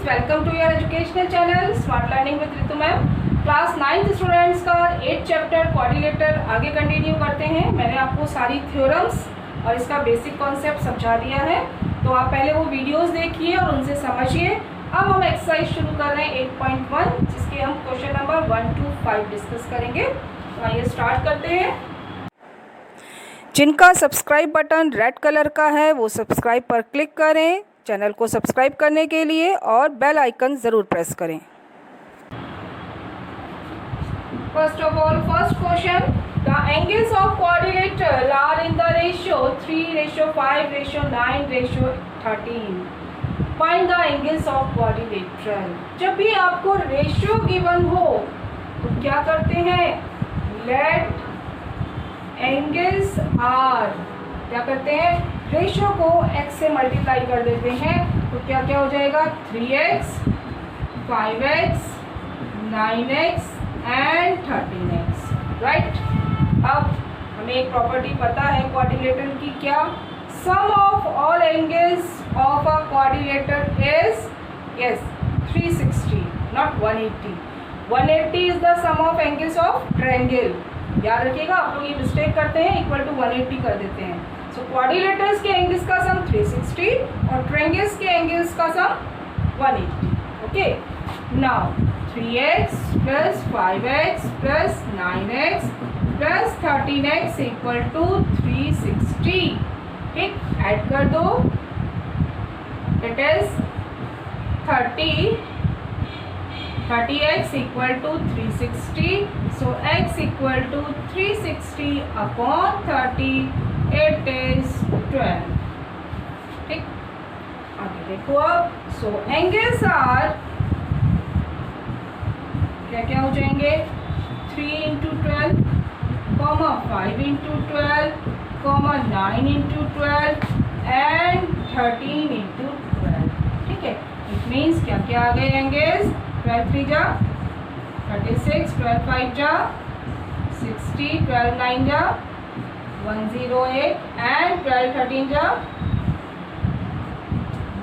Welcome to your educational channel smart learning with Ritu ma'am. Class 9th students का 8th chapter quadrilateral आगे continue करते हैं। मैंने आपको सारी थ्योरम्स और इसका बेसिक कॉन्सेप्ट समझा दिया है, तो आप पहले वो वीडियोस देखिए और उनसे समझिए। अब हम एक्सरसाइज शुरू कर रहे हैं 8.1, जिसके हम क्वेश्चन नंबर 1 to 5 डिस्कस करेंगे। तो आइए स्टार्ट करते हैं। जिनका सब्सक्राइब बटन रेड कलर का है वो सब्सक्राइब पर क्लिक करें चैनल को सब्सक्राइब करने के लिए और बेल आइकन ज़रूर प्रेस करें। First of all, first question, the angles of quadrilateral are in the ratio 3:5:9:13। Find the angles of quadrilateral. जब भी आपको रेशियो गिवन हो तो क्या करते हैं, लेट एंगल्स आर, क्या करते हैं, रेशियो को x से मल्टीप्लाई कर देते हैं। तो क्या क्या हो जाएगा, 3x, 5x, 9x and 13x, right. अब हमें एक प्रॉपर्टी पता है क्वाड्रिलेटरल की, क्या, sum of all angles of a quadrilateral is, yes, 360 not 180। 180 is the sum of angles of triangle. याद रखिएगा, आप लोग ये मिस्टेक करते हैं, इक्वल टू 180 कर देते हैं। सो क्वाड्रिलेटर्स के एंगल्स का सम 360 और ट्रायंगल्स के एंगल्स का sum 180। Okay, now 3x plus 5x plus 9x plus 13x equal to 360। ठीक, ऐड कर दो, it is 30x equal to 360। So x equal to 360 upon 30, it is 12। ठीक, आगे देखो अब। सो एंगल्स आर क्या क्या हो जाएंगे, 3 into 12, 5 into 12, 9 into 12 and 13 into 12। ठीक है, इट मीन्स क्या क्या आ गए एंगल्स, 12 3 जा 36, 12 5 जा 60, 12 9 जा 108 एंड 12 13 जा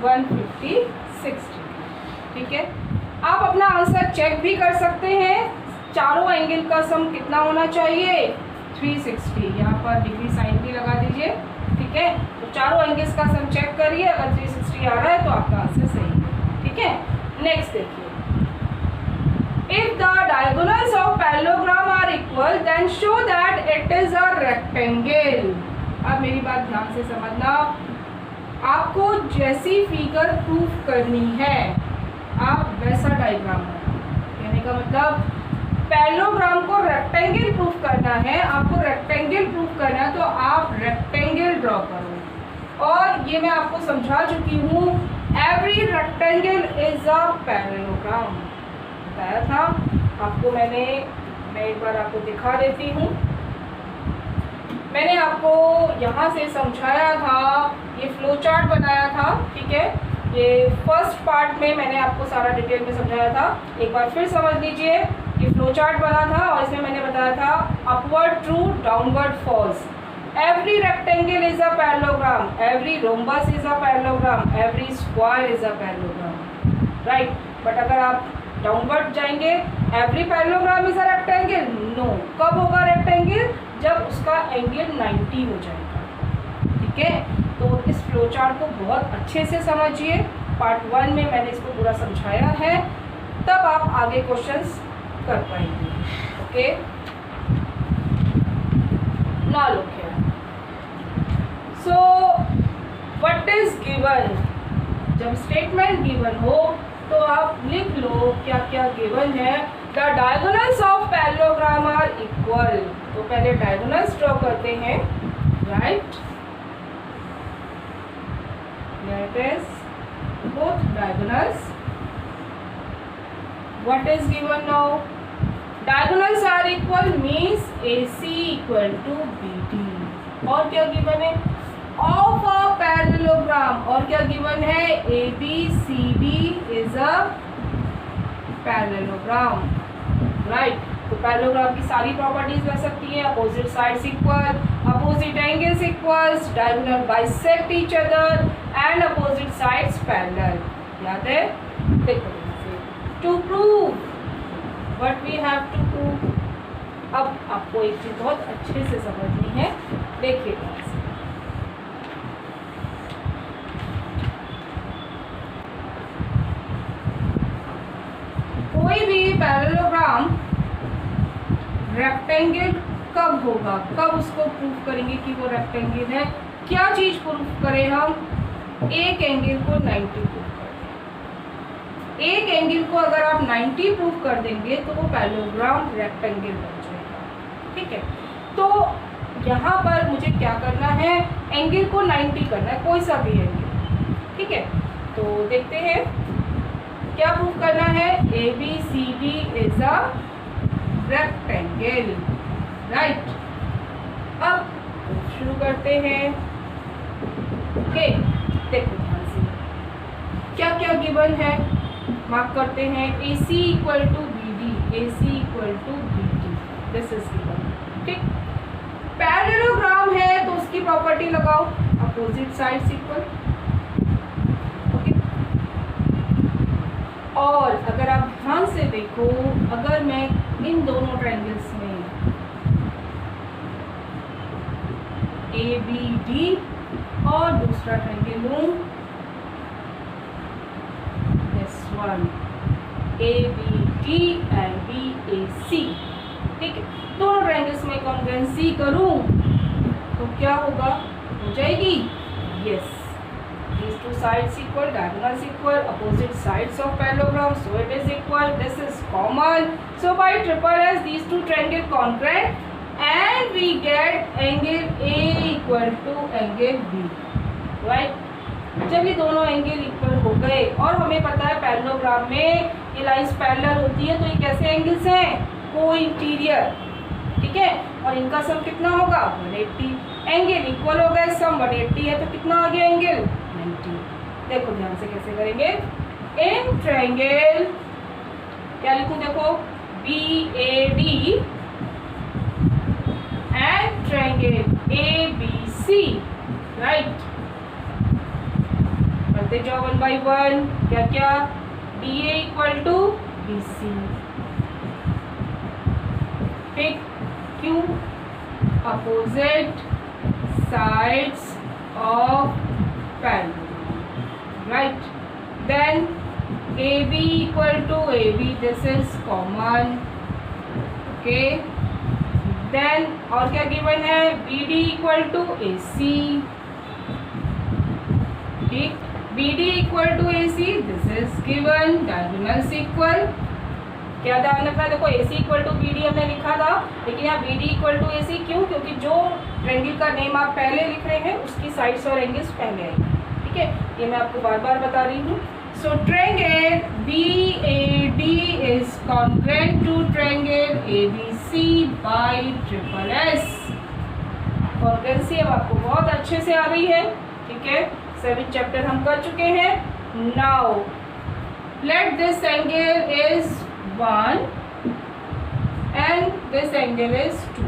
150 60। ठीक है, आप अपना आंसर चेक भी कर सकते हैं। चारों एंगल का सम कितना होना चाहिए, 360। यहाँ पर डिग्री साइन भी लगा दीजिए। ठीक है, तो चारों एंगल्स का सम चेक करिए, अगर 360 आ रहा है तो आपका आंसर सही है। ठीक है, नेक्स्ट देखिए, if the diagonals of parallelogram are equal then show that it is a rectangle। अब मेरी बात ध्यान से समझना, आपको जैसी फिगर प्रूफ करनी है आप वैसा डायग्राम बनाओ। कहने का मतलब, पैरेललोग्राम को रेक्टेंगल प्रूफ करना है, आपको रेक्टेंगल प्रूफ करना है तो आप रेक्टेंगल ड्रॉ करो। और ये मैं आपको समझा चुकी हूँ, every rectangle is a parallelogram बताया था आपको। मैं एक बार आपको दिखा देती हूँ। मैंने आपको यहाँ से समझाया था, ये फ्लो चार्ट बनाया था। ठीक है, ये फर्स्ट पार्ट में मैंने आपको सारा डिटेल में समझाया था। एक बार फिर समझ लीजिए, ये फ्लो चार्ट बना था और इसमें मैंने बताया था upward true, downward false. Every rectangle is a parallelogram, every rhombus is a parallelogram, every square is a parallelogram, right. But अगर आप डाउनवर्ड जाएंगे, every parallelogram is a rectangle, no. कब होगा रेक्टेंगल, जब उसका एंगल 90 हो जाएगा। ठीक है, तो इस फ्लो चार्ट को बहुत अच्छे से समझिए। पार्ट 1 में मैंने इसको पूरा समझाया है, तब आप आगे क्वेश्चंस कर पाएंगे। ओके, ना look here. So what is given, जब स्टेटमेंट गिवन हो तो आप लिख लो क्या क्या गिवन है। The diagonals of parallelogram are equal. तो पहले डायगोनल्स ड्रॉ करते हैं, right. That is both diagonals. What is given now? Diagonals are equal means AC equal to BD। और क्या given है, of a parallelogram। और क्या given है, ABCD is a parallelogram, right। तो पैरेललोग्राम की सारी प्रॉपर्टीज रह सकती हैं, opposite sides equal, opposite angles equals, diagonal bisect each other and opposite sides parallel. याद है, देखो to prove what we have to prove. अब आपको एक चीज बहुत अच्छे से समझनी है, देखिए कोई भी पैरेललोग्राम रेक्टेंगल कब होगा, कब उसको प्रूव करेंगे कि वो रेक्टेंगल है। क्या चीज प्रूव करें हम, एक एंगल को 90 प्रूव कर दें। एक एंगल को अगर आप 90 प्रूव कर देंगे तो वो पैरेललोग्राम रेक्टेंगल बन जाएगा, ठीक है। तो यहाँ पर मुझे क्या करना है, एंगल को 90 करना है, कोई सा भी एंगल, ठीक है। तो देखते हैं क्या प्रूव करना है, ABCD is a rectangle, right. अब शुरू करते हैं। ओके, देखो ध्यान से क्या क्या गिवन है, मार्क करते हैं। AC equal to BD, AC equal to BD, this is given, ठीक। पैरेललोग्राम है तो उसकी प्रॉपर्टी लगाओ, अपोजिट साइड्स इक्वल, और अगर आप ध्यान से देखो, अगर मैं इन दोनों ट्रायंगल्स में ABD और दूसरा ट्रायंगल लूं this one ABD and BAC, ठीक है, दोनों ट्रायंगल्स में कॉन्ग्रुएंसी करूं तो क्या होगा, हो जाएगी yes. These two sides equal, diagonals equal, opposite sides of parallelogram, so it is equal. This is common. So by triple S, these two triangles congruent, and we get angle A equal to angle B, right? जब ये दोनों angle equal हो गए और हमें पता है parallelogram में ये लाइंस पैरेलल होती है, तो ये कैसे एंगल्स हैं, को इंटीरियर, ठीक है। और इनका सम कितना होगा, 180। एंगल इक्वल हो गए, सम 180 है, तो कितना आ गया एंगल, 90। देखो ध्यान से कैसे करेंगे, इन ट्रायंगल क्या लिखूं, देखो BAD and triangle ABC, right. करते जाओ 1 by 1, क्या क्या, DA इक्वल टू BC, ठीक, क्यों, opposite sides of parallelogram, right? Then AB equal to AB, this is common, okay. Then और क्या given है, BD equal to AC, ठीक, BD equal to AC, this is given, diagonals equal, क्या ध्यान रखना है, देखो AC इक्वल टू BD हमने लिखा था, लेकिन यहाँ BD इक्वल टू AC क्यों, क्योंकि जो ट्रायंगल का नेम आप पहले लिख रहे हैं उसकी साइड्स और एंगल्स पहले आएंगे, ठीक है, ये मैं आपको बार बार बता रही हूँ। So triangle BAD is congruent to triangle ABC by triple S। Congruency अब आपको बहुत अच्छे से आ रही है, ठीक है, 7th चैप्टर हम कर चुके हैं। Now let this angle is 1 and this angle is 2,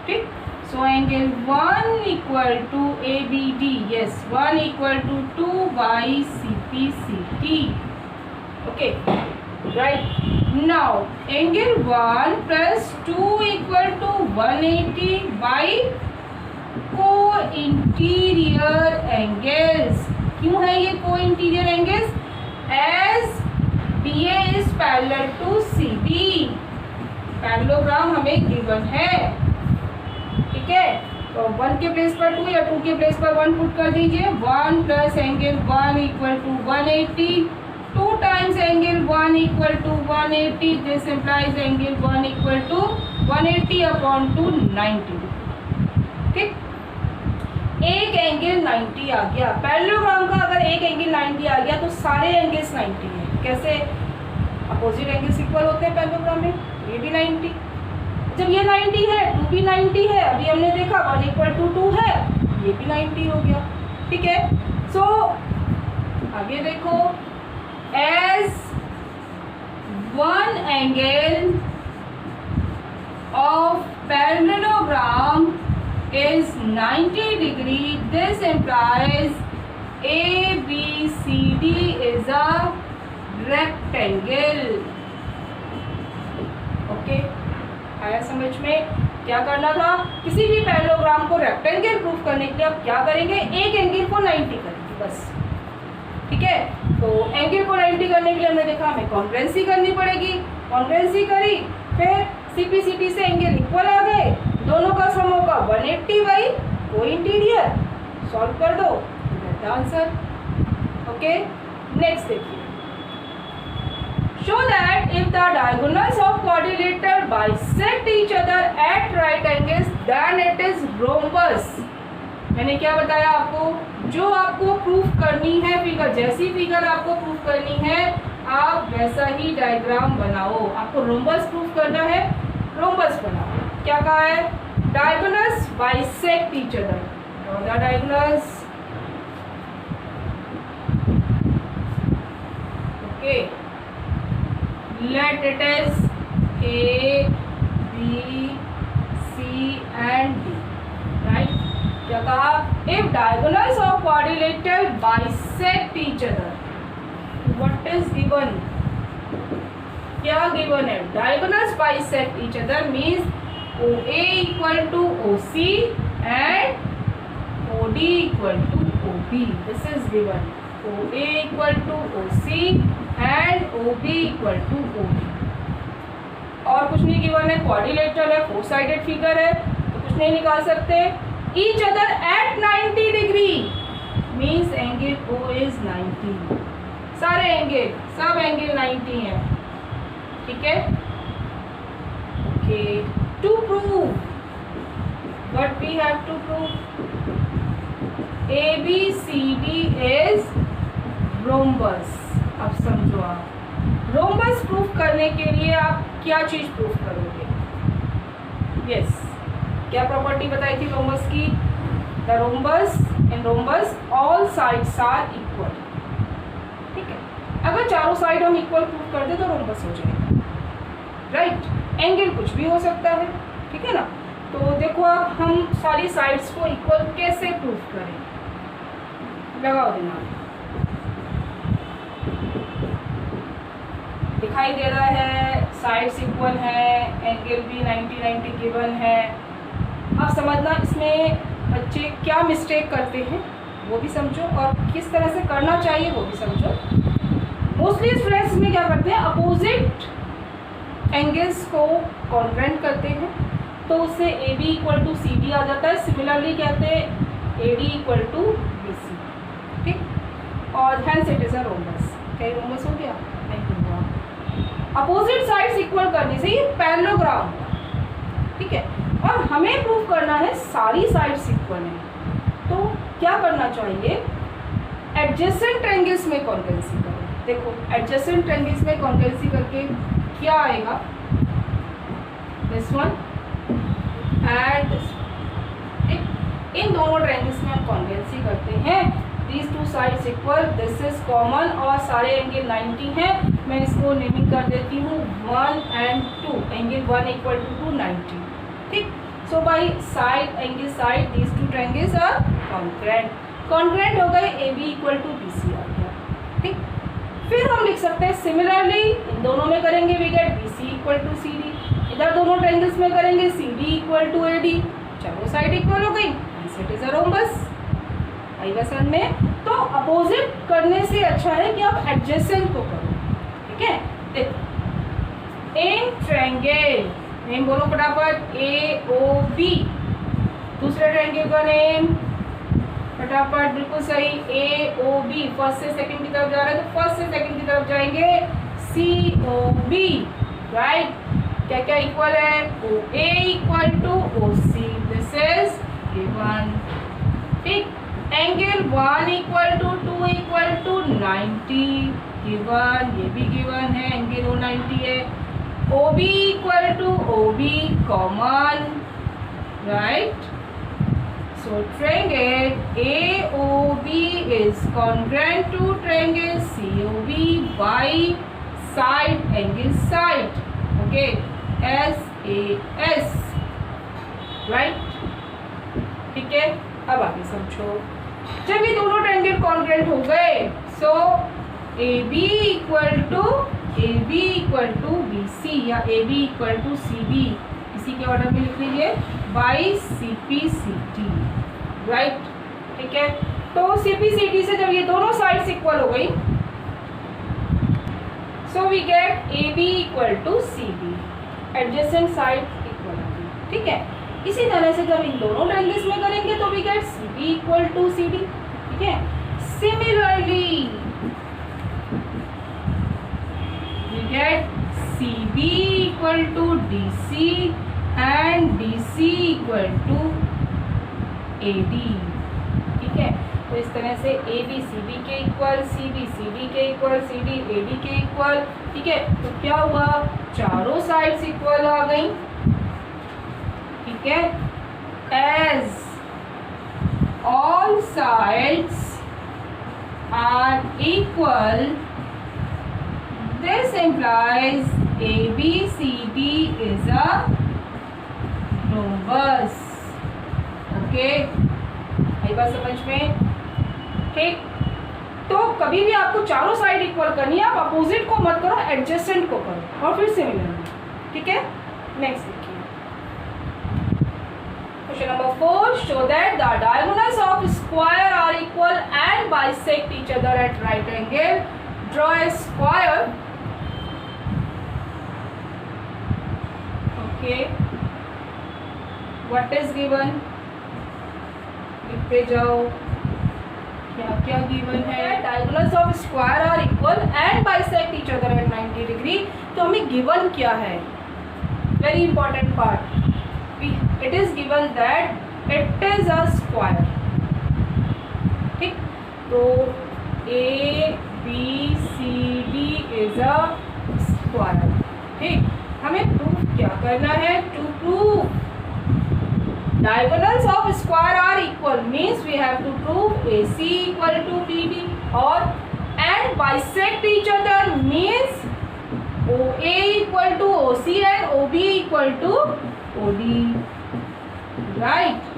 ठीक। So angle 1 equal to ABD, yes, 1 equal to 2 by CPCT, okay, right. Now angle 1 plus 2 equal to 180 by co-interior angles। क्यों है ये co-interior angles, as DA is parallel to CD, parallelogram हमें given है, ठीक है। तो 1 के प्लेस पर 2 या 2 के प्लेस पर 1 पुट कर दीजिए, 1 plus angle 1 equal to 180, 2 times angle 1 equal to 180, this implies angle 1 equal to 180 upon 2 90, ठीक। एक एंगल 90 आ गया, पैरेललोग्राम का अगर एक एंगल 90 आ गया तो सारे एंगल्स 90 हैं। कैसे, अपोजिट एंगल्स इक्वल होते हैं पैरेललोग्राम में, ये भी 90, जब ये 90 है 2 भी 90 है, अभी हमने देखा 1 इक्वल टू 2 है, ये भी 90 हो गया, ठीक है। सो आगे देखो, as one angle of parallelogram is 90 degree, this implies ABCD is a rectangle. Okay, आया समझ में? क्या करना था, किसी भी पैरेललोग्राम को रेक्टेंगल प्रूफ करने के लिए आप क्या करेंगे, एक एंगल को 90 करेंगे बस। ठीक है, तो एंगल को 90 करने के लिए हमने देखा हमें कॉन्ग्रुएंसी करनी पड़ेगी, कॉन्ग्रुएंसी करी, फिर CP/CT से एंगल इक्वल आ गए, दोनों का सम होगा 180 बाई को इंटीरियर, सॉल्व कर दो, get the answer. Okay, next देखिए, show that if the diagonals of quadrilateral bisect each other at right angles then it is rhombus। मैंने क्या बताया आपको, जो आपको प्रूफ करनी है फिगर, जैसी फिगर आपको प्रूफ करनी है आप वैसा ही डायग्राम बनाओ। आपको रोम्बस प्रूफ करना है, रोम्बस बनाओ। क्या कहा है, diagonals bisect each other, draw the diagonals. Okay, let it is A, B, C and D, right? क्या कहा, if diagonals of quadrilateral bisect each other, what is given? क्या given है, diagonals bisect each other means OA equal to OC and OD equal to OB. This is given. OA equal to OC and OB equal to OD। और कुछ नहीं given है, quadrilateral है, four sided figure है, तो कुछ नहीं निकाल सकते। Each other at 90 degree means angle O is 90, सारे एंगल, सब एंगल 90 हैं। ठीक है, okay, to prove what we have to prove, ABCD is rhombus. अब समझो, आप रोम्बस प्रूफ करने के लिए आप क्या चीज प्रूफ करोगे, यस, क्या प्रॉपर्टी बताई थी रोम्बस की, the rhombus, in rhombus all sides are equal. ठीक है, अगर चारों साइड हम इक्वल प्रूफ कर दे तो रोम्बस हो जाएगा, राइट। एंगल कुछ भी हो सकता है, ठीक है ना। तो देखो अब हम सारी साइड्स को इक्वल कैसे प्रूफ करें, लगाओ दिमाग। दिखाई दे रहा है साइड्स इक्वल है, एंगल भी 90 गिवन है। अब समझना इसमें बच्चे क्या मिस्टेक करते हैं वो भी समझो, और किस तरह से करना चाहिए वो भी समझो। मोस्टली स्टूडेंट्स में क्या करते हैं, अपोजिट एंगल्स को कॉन्ग्रुएंट करते हैं, तो उससे AB इक्वल टू CD आ जाता है। सिमिलरली कहते हैं AD इक्वल टू BC, ठीक, और hence it is a rhombus. क्या रोम्बस हो गया, नहीं हुआ। अपोजिट साइड्स इक्वल करने से ये पैरेललोग्राम हुआ, ठीक है। और हमें प्रूव करना है सारी साइड्स इक्वल हैं, तो क्या करना चाहिए, एडजेसेंट ट्रायंगल्स में कॉन्ग्रुएंसी करें। देखो एडजेसेंट ट्रायंगल्स में कॉन्ग्रुएंसी करके क्या आएगा, this one and this one, ठीक। इन दोनों ट्रायंगल्स में हम कॉन्ग्रुएंसी करते हैं, these two sides equal, this is common, और सारे एंगल 90 हैं। मैं इसको नेमिंग कर देती हूँ 1 and 2, एंगल 1 इक्वल टू 90, ठीक। So by side, angle side, these two triangles are congruent। Congruent हो गए, AB इक्वल टू BC आ गया, ठीक। फिर हम लिख सकते हैं सिमिलरली इन दोनों में करेंगे we get BC equal to CD, इधर दोनों ट्रायंगल्स में करेंगे CD इक्वल टू AD, चारों साइड इक्वल हो गई, इट इज अ रोम्बस। आएगा समझ में। तो अपोजिट करने से अच्छा है कि आप एडजेसेंट को करो, ठीक है। देखो इन ट्रायंगल, नेम बोलो फटाफट, AOB, दूसरे ट्रायंगल का नेम फटाफट, बिल्कुल सही, AOB। फर्स्ट से सेकंड की तरफ जा रहे हैं तो फर्स्ट से सेकंड की तरफ जाएंगे, COB, राइट। क्या क्या इक्वल है, OA equal to OC, this is given, ठीक। Angle 1 equal to 2 equal to 90 given, ये भी गिवन है, एंगल 90 है। OB equal to OB common, right. So triangle AOB is congruent to triangle COB by side, angle side, okay, SAS, right, ठीक है। अब आगे समझो, जब ये दोनों ट्रायंगल कॉन्ग्रुएंट हो गए, so A B equal to B C या A B equal to C B, इसी के ऑर्डर में लिख लीजिए, by C P C T, right. ठीक है, तो सी पी सी टी से जब ये दोनों साइड्स इक्वल हो गई, so we get A B equal to C B, adjacent side equal होगी। ठीक है, इसी तरह से जब इन दोनों ट्रायंगल्स में करेंगे तो we get C B equal to C D. ठीक है, similarly we get C B equal to D C and D C equal to A D. ठीक है, तो इस तरह से ए बी सी बी के equal, C B C D के equal, C D A D के इक्वल। ठीक है, तो क्या हुआ, चारों साइड्स इक्वल आ गई। ठीक है, as all sides are equal, this implies ABCD is a rhombus। Okay, आई बात समझ में? ठीक, तो कभी भी आपको चारों साइड इक्वल करनी है, आप अपोजिट को मत करो, एडजेसेंट को करो और फिर सिमिलर। ठीक है, नेक्स्ट देखिए, question number 4, show that the diagonals of square are equal and bisect each other at right angle. Draw a square. Okay, what is given, लिखते जाओ क्या क्या गिवन है। Diagonals of square are equal and bisect each other at 90 degree. तो हमें given क्या है, very important part, it is given that it is a square. ठीक, तो A B C D is a square. ठीक, हमें proof क्या करना है, to prove diagonals of square are equal means we have to prove AC equal to BD, और and bisect each other means OA equal to OC and OB equal to OD, right?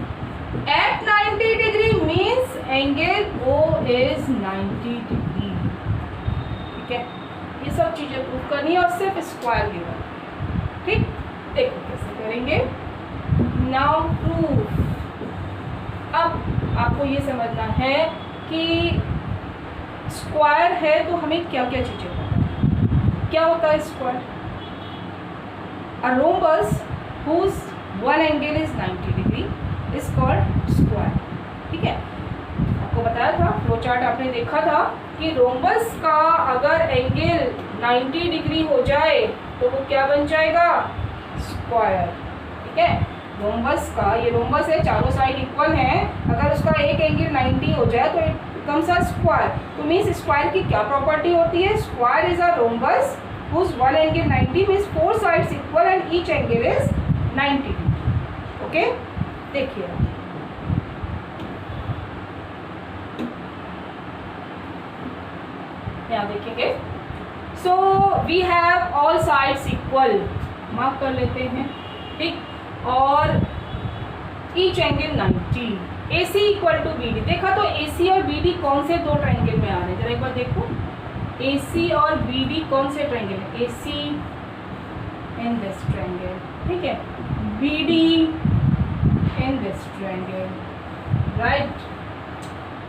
At 90 degree means angle O is 90 degree। ठीक है, ये सब चीजें prove करनी है और सिर्फ स्क्वायर गिवन। ठीक, देखो कैसे करेंगे। Now proof. अब आपको ये समझना है कि स्क्वायर है तो हमें क्या क्या चीज़ें पता है। क्या होता है square, a rhombus whose one angle is 90 degree is called square. ठीक है, आपको बताया था, फ्लो चार्ट आपने देखा था कि रोम्बस का अगर एंगल 90 डिग्री हो जाए तो वो क्या बन जाएगा, स्क्वायर। ठीक है, रोम्बस का, ये रोम्बस है, चारों साइड इक्वल हैं, अगर उसका एक एंगल 90 हो जाए तो इट बिकम्स अ स्क्वायर। तो मीन्स स्क्वायर की क्या प्रॉपर्टी होती है, square is a rhombus whose one angle 90 means four sides equal and each angle is 90 degree. Okay, देखिए यहाँ देखेंगे, so we have all sides equal, mark कर लेते हैं। ठीक, और each angle 90, AC equal to BD। देखा तो AC और BD कौन से दो ट्रायंगल में आ रहे हैं, जरा एक बार देखो, AC और BD कौन से ट्रायंगल है, AC इन दिस ट्रायंगल, ठीक है, BD in this triangle, right.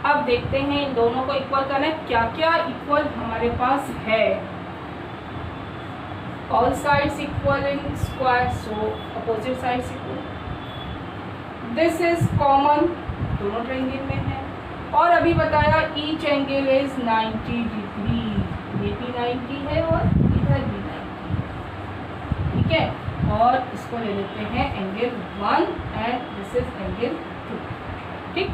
अब देखते हैं इन दोनों को इक्वल करना है, क्या क्या इक्वल हमारे पास है। All sides equal in square, so opposite sides equal, this is common, दोनों ट्रायंगल में है। और अभी बताया ईच एंगल इज 90 डिग्री, ये भी 90 है और इधर भी 90 है। ठीक है, और इसको ले लेते हैं angle 1 and this is angle 2। ठीक,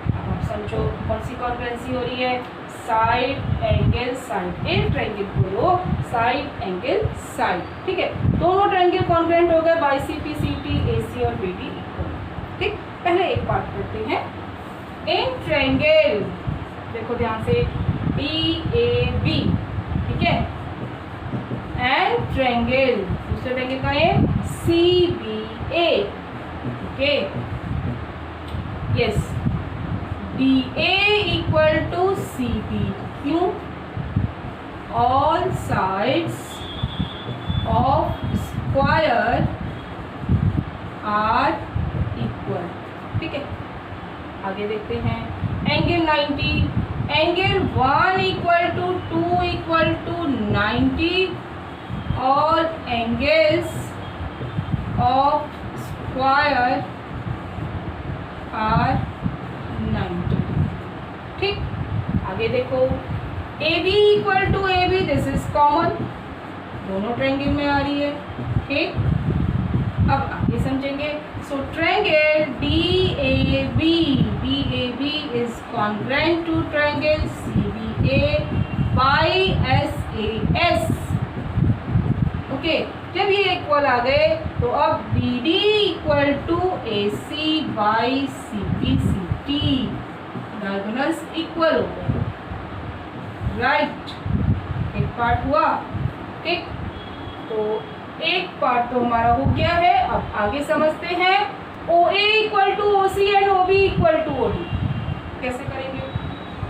अब आप समझो कौन सी कॉन्फ्रेंसी हो रही है, साइड एंगल साइड, एक ट्रायंगल बोलो साइड एंगल साइड। ठीक है, दोनों ट्रायंगल कॉन्ग्रुएंट हो गए बाई CP CT AC और BD इक्वल। ठीक, पहले एक पार्ट करते हैं, इन ट्रायंगल, देखो ध्यान से, DAB, ठीक है, एंड ट्रायंगल, दूसरे ट्रायंगल का है CBA। Okay, yes, DA equal to CB, क्यों? All sides of square are equal. ठीक है, आगे देखते हैं। Angle 90, angle 1 equal to 2 equal to 90 और एंगल्स ऑफ स्क्वायर आर 90। ठीक, आगे देखो। A B equal to A B, this is common, दोनों ट्रायंगल में आ रही है। ठीक, अब आगे समझेंगे। So triangle D A B is congruent to triangle C B A by S A S. Okay, जब ये इक्वल आ गए तो अब B D equal to A C by C B C T, diagonals equal हो गए। Right, एक part हुआ। ठीक, तो एक पार्ट तो हमारा हो गया है। अब आगे समझते हैं। O A equal to O C and O B equal to O D कैसे करेंगे?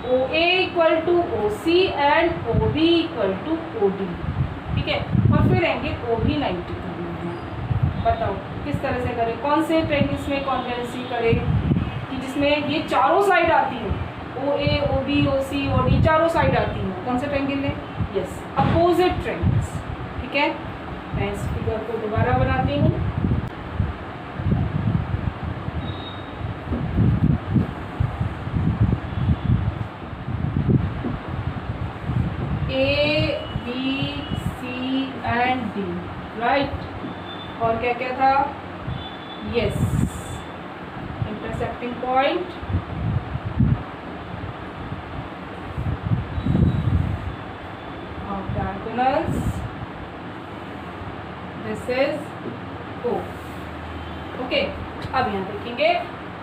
O A equal to O C and O B equal to O D. ठीक है, और फिर एंगल ओ भी 90 करना है। बताओ किस तरह से करें, कौन से ट्रायंगल्स में कॉन्ग्रुएंसी करें कि जिसमें ये चारों साइड आती हैं, O A O B O C O D चारों साइड आती हैं। कौन से ट्रायंगल है? Yes, opposite triangles. ठीक है, मैं इस फिगर को दोबारा बनाती हूँ। A B C and D, right. और क्या क्या था? Yes, intersecting point, diagonals, this is O। Okay, अब यहाँ देखेंगे,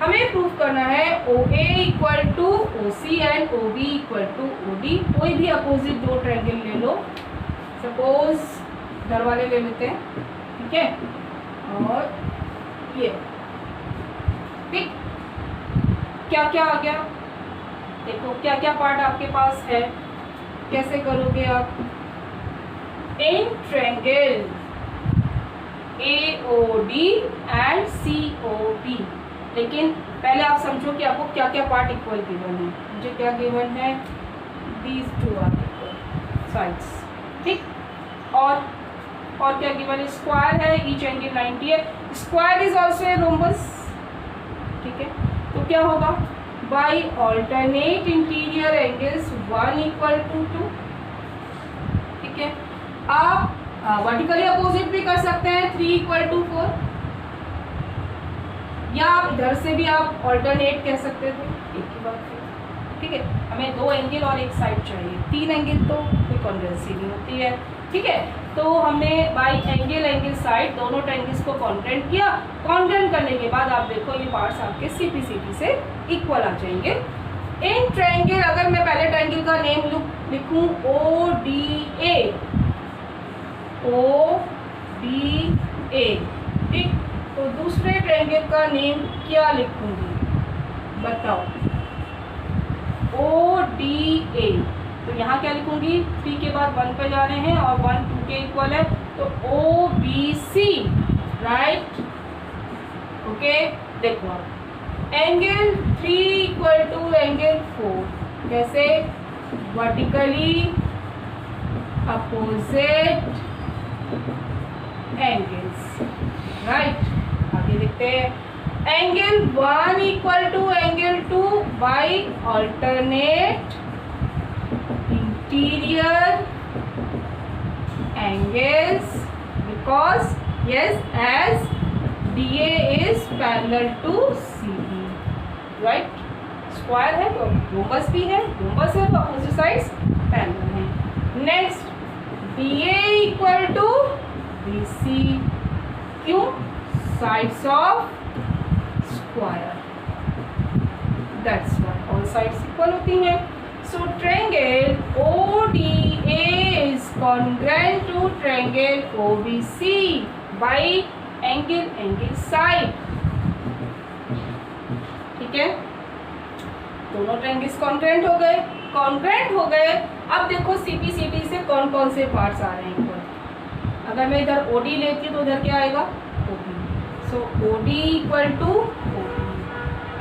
हमें प्रूव करना है O A equal to O C and O B equal to O D. कोई भी अपोजिट दो ट्रायंगल ले लो, सपोज इधर वाले ले लेते हैं। ठीक है, और ये। ठीक, क्या क्या आ गया देखो, क्या क्या पार्ट आपके पास है, कैसे करोगे आप? In triangle AOD and COD, लेकिन पहले आप समझो कि आपको क्या क्या पार्ट इक्वल गिवन है। मुझे क्या गिवन है? these two are equal sides। ठीक, और क्या गिवन है? स्क्वायर है, ईच एंगल 90 है, square is also a rhombus. ठीक है, तो क्या होगा? By alternate interior angles 1 equal to 2। ठीक है, आप वर्टिकली अपोजिट भी कर सकते हैं, 3 इक्वल टू 4, या आप इधर से भी आप ऑल्टरनेट कह सकते थे। एक ही बात है। ठीक है, हमें 2 एंगल और एक साइड चाहिए, 3 एंगल तो कोई कॉन्ग्रुएंसी नहीं होती है। ठीक है, तो हमने बाई एंगल साइड दोनों ट्रायंगल्स को कॉन्ग्रुएंट किया। कॉन्ग्रुएंट करने के बाद आप देखो ये पार्ट्स आपके CP से इक्वल आ जाएंगे। इन ट्रायंगल, अगर मैं पहले ट्रायंगल का नेम लिखूं ODA, ठीक, तो दूसरे ट्रायंगल का नेम क्या लिखूंगी बताओ? ODA, तो यहाँ क्या लिखूंगी? 3 के बाद 1 पे जा रहे हैं और 1 2 के इक्वल है, तो OBC। राइट, ओके, देखो आप एंगल 3 इक्वल टू एंगल 4, कैसे? Vertically opposite angles. राइट, आगे देखते हैं। Angle 1 equal to angle 2 by alternate interior angles, because yes, as DA is parallel to CB। Right, square है तो रोम्बस भी है, रोम्बस है तो अपोजिट साइड्स पैरेलल हैं। Next, BA equal to BC, क्यों? Sides of square, that's why all sides equal होती हैं। So triangle ODA is congruent to triangle OBC by angle side. ठीक है, दोनों ट्रायंगल्स कॉन्ग्रुएंट हो गए। कॉन्ग्रेंट हो गए। अब देखो CPCT से कौन कौन से पार्ट्स आ रहे हैं इक्वल। अगर मैं इधर OD लेती हूँ तो उधर क्या आएगा OB, सो OD इक्वल टू OB।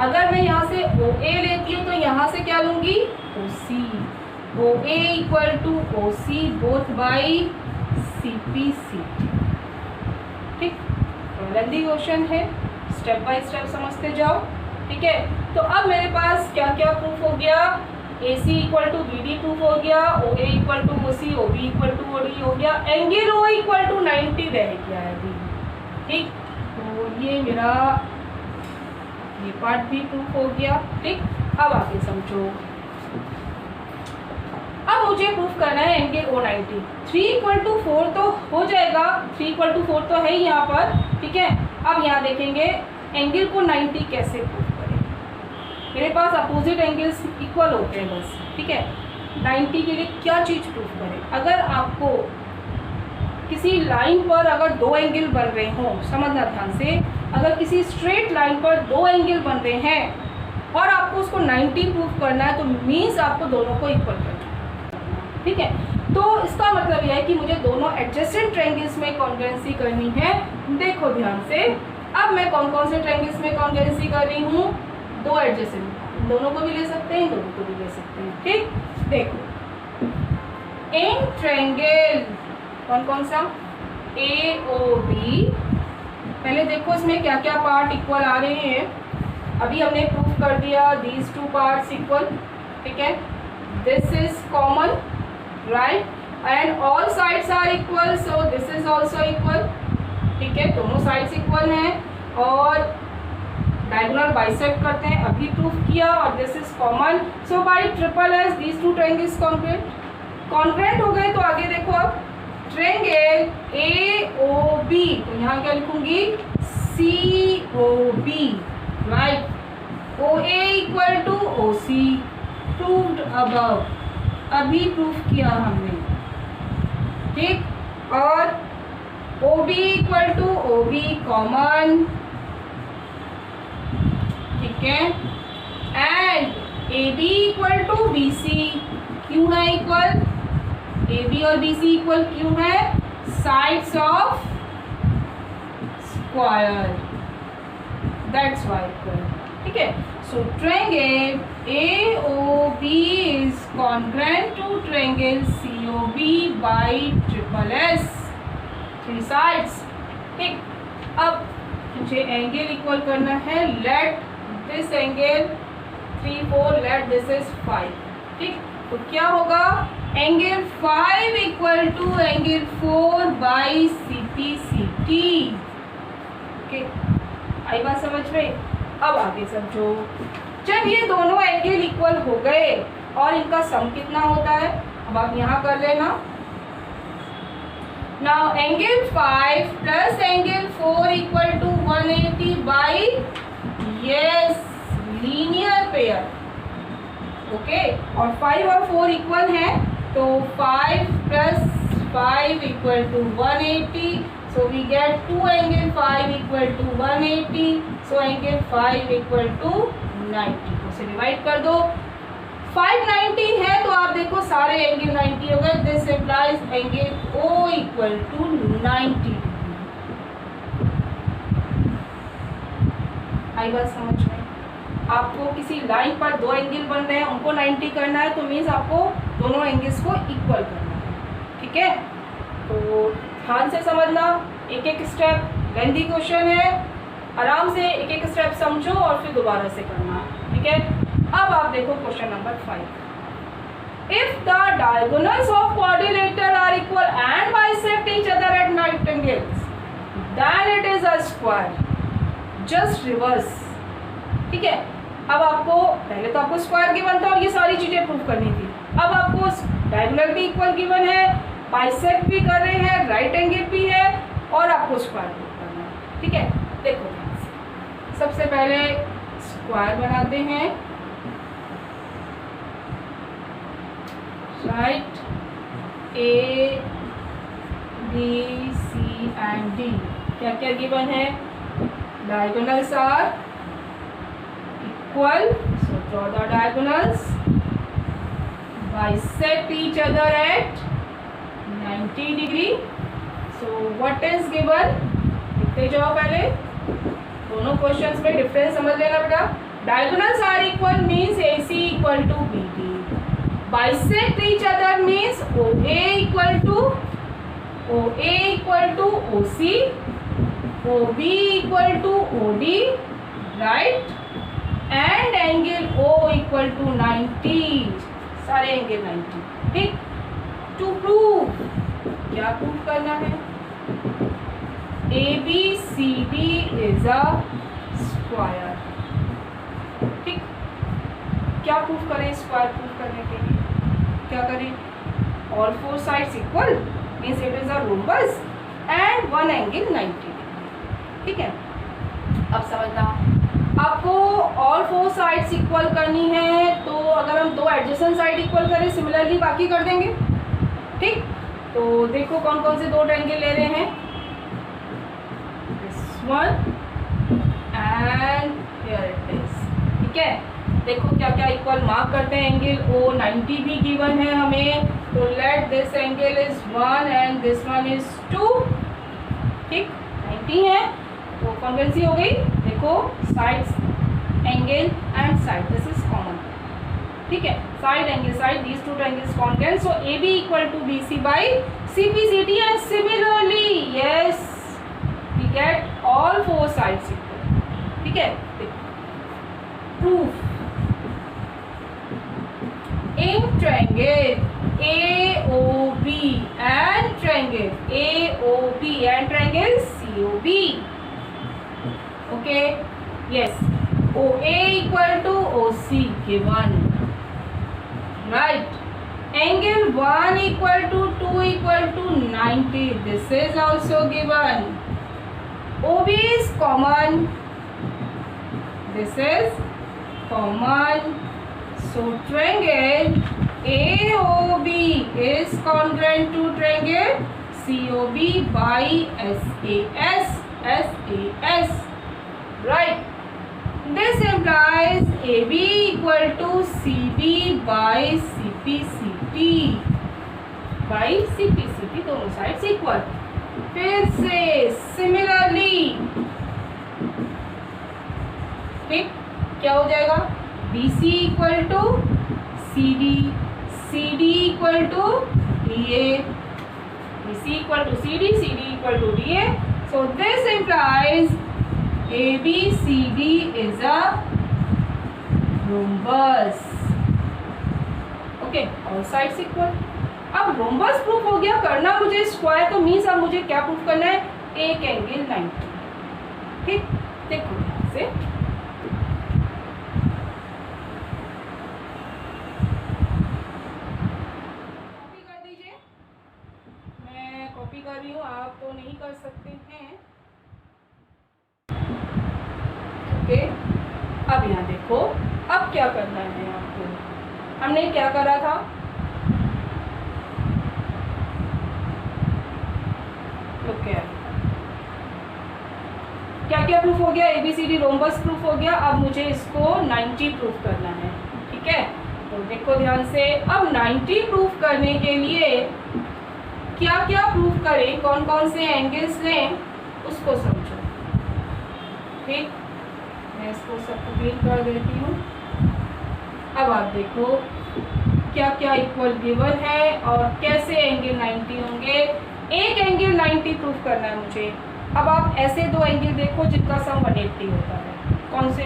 अगर मैं यहाँ से OA लेती हूँ तो यहाँ से क्या लूँगी OC, OA equal to OC both by CPCT। ठीक, लेंथी क्वेश्चन है, स्टेप बाय स्टेप समझते जाओ। ठीक है, तो अब मेरे पास क्या क्या प्रूफ हो गया, AC equal to BD proof हो गया, OA equal to OC, OB equal to OD हो गया, एंगल O इक्वल टू 90 रह गया है अभी। ठीक, तो ये मेरा ये पार्ट भी प्रूफ हो गया। ठीक, अब आगे समझो। अब मुझे प्रूफ करना है एंगल O 90। 3 इक्वल टू 4 तो हो जाएगा, 3 इक्वल टू 4 तो है ही यहाँ पर। ठीक है, अब यहाँ देखेंगे एंगल को 90 कैसे प्रूफ करें। मेरे पास अपोजिट एंगल्स इक्वल होते हैं बस। ठीक है, 90 के लिए क्या चीज़ प्रूफ करें। अगर आपको किसी लाइन पर अगर दो एंगल बन रहे हों, समझना ध्यान से, अगर किसी स्ट्रेट लाइन पर दो एंगल बन रहे हैं और आपको उसको 90 प्रूफ करना है तो मीन्स आपको दोनों को इक्वल करना है। ठीक है, तो इसका मतलब यह है कि मुझे दोनों एडजेसेंट ट्रायंगल्स में कॉन्ग्रुएंसी करनी है। देखो ध्यान से, अब मैं कौन कौन से ट्रायंगल्स में कॉन्ग्रुएंसी कर रही हूँ, दो एडजेसेंट, दोनों को भी ले सकते हैं, दोनों को भी ले सकते हैं। ठीक, देखो इन ट्रायंगल कौन कौन सा AOB, पहले देखो इसमें क्या क्या पार्ट इक्वल आ रहे हैं। अभी हमने प्रूफ कर दिया दीज टू पार्ट्स इक्वल। ठीक है, this is common right and all sides are equal, so this is also equal. ठीक है, दोनों साइड्स इक्वल हैं और डायगोनल बाइसेक्ट करते हैं, अभी प्रूफ किया, और this is common, so bye triple S these two triangles congruent हो गए। तो आगे देखो अब ट्रायंगल AOB, तो यहाँ क्या लिखूंगी COB right, OA equal to OC, proved above, अभी प्रूफ किया हमने। ठीक, और OB equal to OB common. ठीक है, and AB equal to BC, क्यों है इक्वल, AB और BC इक्वल क्यों है, sides of square, that's why equal. ठीक है, so triangle AOB is congruent to triangle COB by triple S, three sides. ठीक, अब मुझे एंगल इक्वल करना है, let this angle 3 4, let this is 5। ठीक, तो क्या होगा, angle 5 equal to angle 4 by CPCT। Okay, आई बात समझ में। अब आगे समझो, जब ये दोनों एंगल इक्वल हो गए और इनका सम कितना होता है, अब आप यहाँ कर लेना। Now angle 5 plus angle 4 equal to 180 by, yes, linear pair. Okay, और 5 और 4 इक्वल हैं, तो 5 plus 5 equal to 180, so we get 2 angle 5 equal to 180, so angle 5 equal to 90 को से डिवाइड कर दो। 590 है तो आप देखो सारे एंगल 90 हो गए, this implies angle O equal to 90। आई बात समझ में। आपको किसी लाइन पर दो एंगल बन रहे हैं, उनको 90 करना है, तो मीन्स आपको दोनों एंगल्स को इक्वल करना है। ठीक है, तो ध्यान से समझना, एक एक स्टेप, लेंथी क्वेश्चन है, आराम से एक एक स्टेप समझो और फिर दोबारा से करना। ठीक है, अब आप देखो question number 5। If the diagonals of quadrilateral are equal and bisect each other at 90 angles, then it is a square, just reverse. ठीक है, अब आपको पहले तो आपको स्क्वायर गिवन था और ये सारी चीजें प्रूव करनी थी। अब आपको डायगोनल भी इक्वल गिवन है, बाइसेक्ट भी कर रहे हैं, राइट एंगल भी है, और आपको स्क्वायर प्रूव करना है। ठीक है, देखो सबसे पहले स्क्वायर बनाते हैं, right, A B C and D क्या क्या गिवन है, diagonals are equal, so draw the diagonals, bisect each other at 90 degree. So what is given? लिखते जाओ पहले, दोनों क्वेश्चंस में डिफरेंस समझ लेना बेटा. Diagonals are equal means AC equal to BD. Bisect each other means OA equal to OC, OB equal to OD, right? And angle O equal to 90. सारे angle 90. ठीक. टू प्रूव, क्या prove करना है? ABCD is a square. ठीक. क्या prove करें? Square prove करने के लिए क्या करें? All four sides equal means it is a rhombus and one angle 90. ठीक है. अब समझना, आपको ऑल फोर साइड्स इक्वल करनी है, तो अगर हम दो एडजेसेंट साइड इक्वल करें, सिमिलरली बाकी कर देंगे. ठीक. तो देखो कौन कौन से दो ट्रायंगल ले रहे हैं. This one and here it is. ठीक है. देखो क्या क्या इक्वल मार्क करते हैं. एंगल ओ 90 भी गिवन है हमें, तो late this angle is 1 and this one is 2. ठीक. 90 है तो कॉन्वेंसी हो गई. देखो sides angle and side, this is common. ठीक है. Side angle side, these two triangles congruent, so AB equal to BC by CPCD, and similarly yes we get all four sides equal. ठीक है. Proof. In triangle AOB and triangle AOB and triangle COB. Okay. Yes. OA equal to OC given. Right. Angle 1 equal to 2 equal to 90. This is also given. OB is common. This is common. So triangle AOB is congruent to triangle COB by SAS. SAS. Right. This implies AB equal to CB by CPCD. By CPCD दोनों sides equal. फिर से similarly, ठीक, क्या हो जाएगा? BC equal to CD, CD equal to DA, BC equal to CD, CD equal to DA. So this implies ABCD is a rhombus. Okay, all sides equal. अब rhombus proof हो गया. करना मुझे स्क्वायर, तो मीन्स अब मुझे क्या proof करना है? एक एंगल 90. ठीक. देखो यहाँ से कॉपी कर दीजिए. मैं कॉपी कर रही हूँ, आप तो नहीं कर सकते हैं. ओके. अब यहाँ देखो, अब क्या करना है आपको. हमने क्या करा था? ओके. क्या क्या प्रूफ हो गया? ABCD रोम्बस प्रूफ हो गया. अब मुझे इसको 90 प्रूफ करना है. ठीक है. तो देखो ध्यान से, अब 90 प्रूफ करने के लिए क्या क्या प्रूफ करें, कौन कौन से एंगल्स लें, उसको समझो. ठीक. मैं इसको सब क्लियर कर देती हूँ. अब आप देखो क्या क्या इक्वल गिवन है और कैसे एंगल 90 होंगे. एक एंगल 90 प्रूफ करना है मुझे. अब आप ऐसे दो एंगल देखो जिनका सम 180 होता है. कौन से?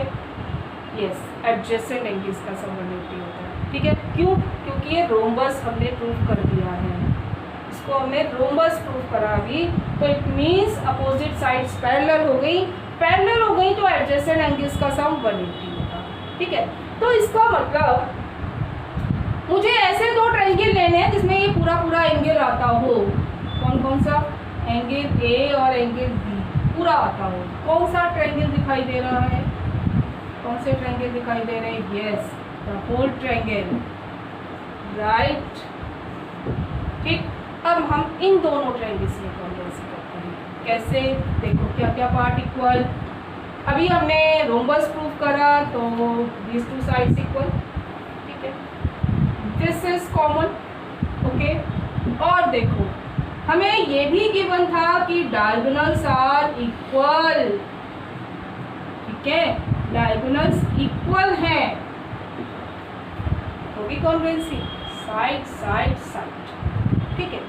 यस, एडजेसेंट एंगल्स का सम 180 होता है. ठीक है. क्यों? क्योंकि ये रोम्बस हमने प्रूफ कर दिया है. इसको हमने रोम्बस प्रूफ करा भी, तो it means opposite sides parallel हो गई. पैरेलल हो गई तो एडजेसेंट एंगल्स का सम 180 होगा. ठीक है. तो इसका मतलब मुझे ऐसे दो ट्रायंगल लेने हैं जिसमें ये पूरा पूरा एंगल आता हो. कौन कौन सा? एंगल ए और एंगल बी पूरा आता हो. कौन सा ट्रायंगल दिखाई दे रहा है? कौन से ट्रायंगल दिखाई दे रहे हैं? Yes, the whole triangle. Right. ठीक. अब हम इन दोनों ट्रायंगल्स में कॉन्वेंसी करते हैं. कैसे? देखो क्या क्या पार्ट इक्वल. अभी हमने रोम्बस प्रूफ करा तो these two sides इक्वल. ठीक है. This is common. ओके, और देखो हमें ये भी गिवन था कि डायगोनल्स आर इक्वल। ठीक है, डायगोनल्स इक्वल है, होगी कॉन्ग्रुएंसी, साइड साइड साइड। ठीक है,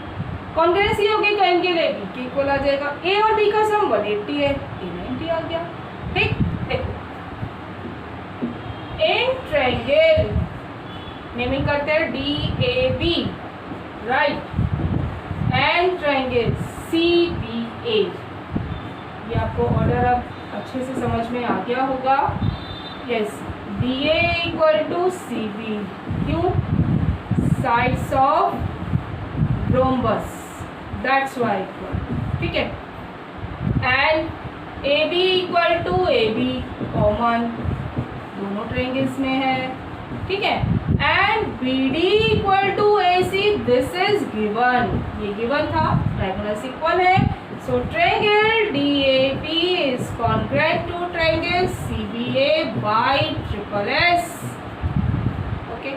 कॉन्ग्रुएंसी होगी तो एंगल ए बी के इक्वल आ जाएगा। ए और बी का सम 180 है, ए 90 आ गया। ठीक, देखो इन ट्रायंगल नेमिंग करते हैं D A B, right, and triangle C B A. ये आपको ऑर्डर अब अच्छे से समझ में आ गया होगा। Yes, D A equal to C B, क्यों? Sides of rhombus, that's why equal. ठीक है, and A B equal to A B, common दोनों ट्रायंगल्स में है। ठीक है, and B D equal to A C, this is given, ये given था, डायगोनल्स इक्वल है। So triangle D A B is congruent to triangle C B A by triple S. Okay,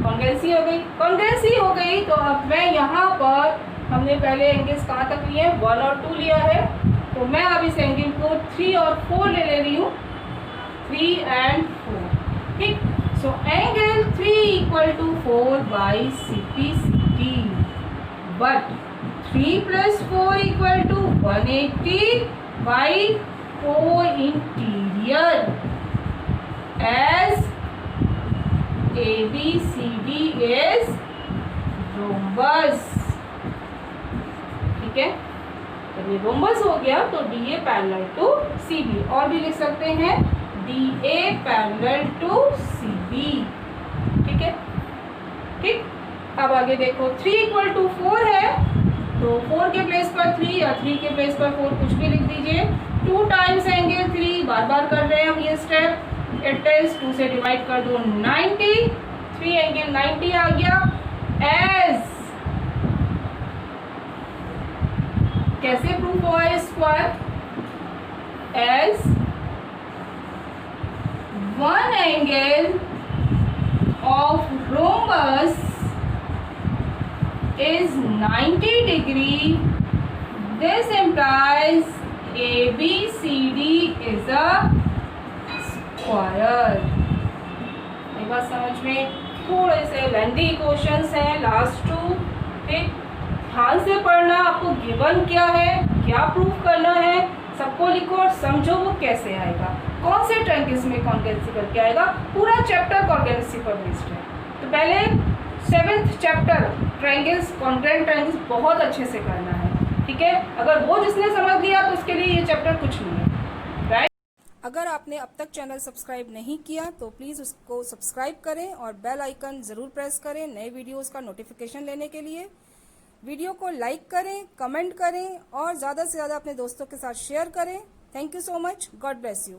congruency हो गई। Congruency हो गई तो अब मैं यहाँ पर, हमने पहले एंगल्स कहाँ तक लिए हैं, 1 और 2 लिया है, तो मैं अब इस एंगल को 3 और 4 ले रही हूँ, 3 and 4। ठीक, so angle 3 equal to 4 by C P C T, but 3 plus 4 equal to 180 by 4 interior, as A B C D is rhombus. ठीक है, जब ये रोम्बस हो गया तो D A parallel to C B, और भी लिख सकते हैं D A parallel to C B. ठीक है, ठीक, अब आगे देखो 3 इक्वल टू 4 है, तो 4 के प्लेस पर 3 या 3 के प्लेस पर 4 कुछ भी लिख दीजिए। 2 टाइम्स एंगल 3, बार बार कर रहे हैं हम ये स्टेप। इट इज 2 से डिवाइड कर दो 90, 3 एंगल 90 आ गया। एज कैसे प्रूफ हुआ है square? As 1 angle of rhombus is 90 degree. This implies ABCD is a square. ये बात समझ में? थोड़े से लेंथी क्वेश्चंस हैं लास्ट 2। ठीक, ध्यान से पढ़ना, आपको गिवन क्या है, क्या प्रूफ करना है, सबको लिखो और समझो वो कैसे आएगा, कौन से ट्रायंगल्स में कॉन्ग्रुएंसी करके आएगा। पूरा चैप्टर कॉन्ग्रुएंसी पर बेस्ड है। तो पहले 7th chapter triangles, congruent triangles बहुत अच्छे से करना है। ठीक है, अगर वो जिसने समझ लिया तो उसके लिए ये चैप्टर कुछ नहीं है, राइट। अगर आपने अब तक चैनल सब्सक्राइब नहीं किया तो प्लीज़ उसको सब्सक्राइब करें और बेल आइकन ज़रूर प्रेस करें नए वीडियोज़ का नोटिफिकेशन लेने के लिए। वीडियो को लाइक करें, कमेंट करें और ज़्यादा से ज़्यादा अपने दोस्तों के साथ शेयर करें। Thank you so much, God bless you.